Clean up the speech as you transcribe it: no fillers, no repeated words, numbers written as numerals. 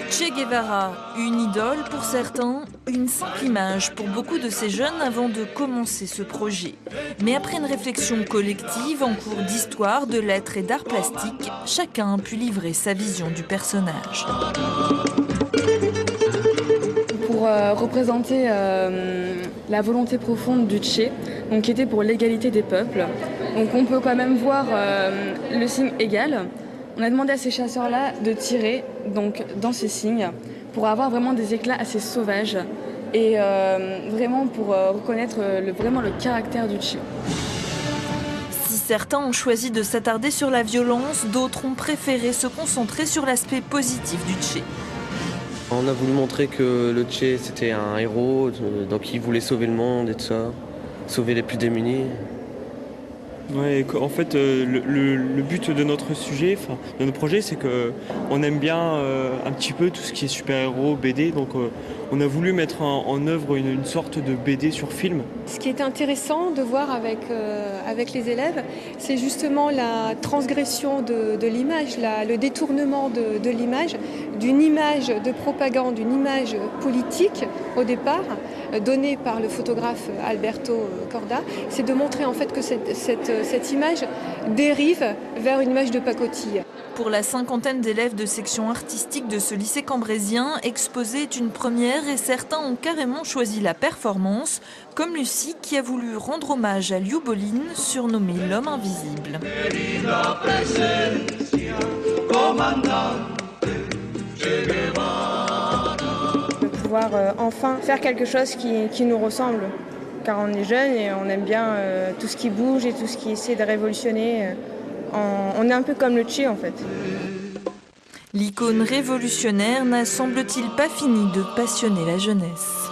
Che Guevara, une idole pour certains, une simple image pour beaucoup de ces jeunes avant de commencer ce projet. Mais après une réflexion collective en cours d'histoire, de lettres et d'art plastique, chacun a pu livrer sa vision du personnage. Pour représenter la volonté profonde du Che, donc qui était pour l'égalité des peuples. Donc on peut quand même voir le signe égal. On a demandé à ces chasseurs-là de tirer donc, dans ces signes pour avoir vraiment des éclats assez sauvages et vraiment pour reconnaître vraiment le caractère du Che. Si certains ont choisi de s'attarder sur la violence, d'autres ont préféré se concentrer sur l'aspect positif du Che. On a voulu montrer que le Che c'était un héros, donc il voulait sauver le monde et tout ça, sauver les plus démunis. Ouais, en fait, le but de notre sujet, de notre projet, c'est qu'on aime bien un petit peu tout ce qui est super-héros, BD, donc on a voulu mettre en œuvre une sorte de BD sur film. Ce qui est intéressant de voir avec les élèves, c'est justement la transgression de l'image, le détournement de l'image, d'une image de propagande, d'une image politique au départ, donnée par le photographe Alberto Corda. C'est de montrer en fait que cette image dérive vers une image de pacotille. Pour la cinquantaine d'élèves de section artistique de ce lycée cambrésien, exposer est une première et certains ont carrément choisi la performance, comme Lucie qui a voulu rendre hommage à Liu Bolin, surnommé l'homme invisible. De pouvoir enfin faire quelque chose qui nous ressemble, car on est jeunes et on aime bien tout ce qui bouge et tout ce qui essaie de révolutionner. On est un peu comme le Che en fait. L'icône révolutionnaire n'a semble-t-il pas fini de passionner la jeunesse.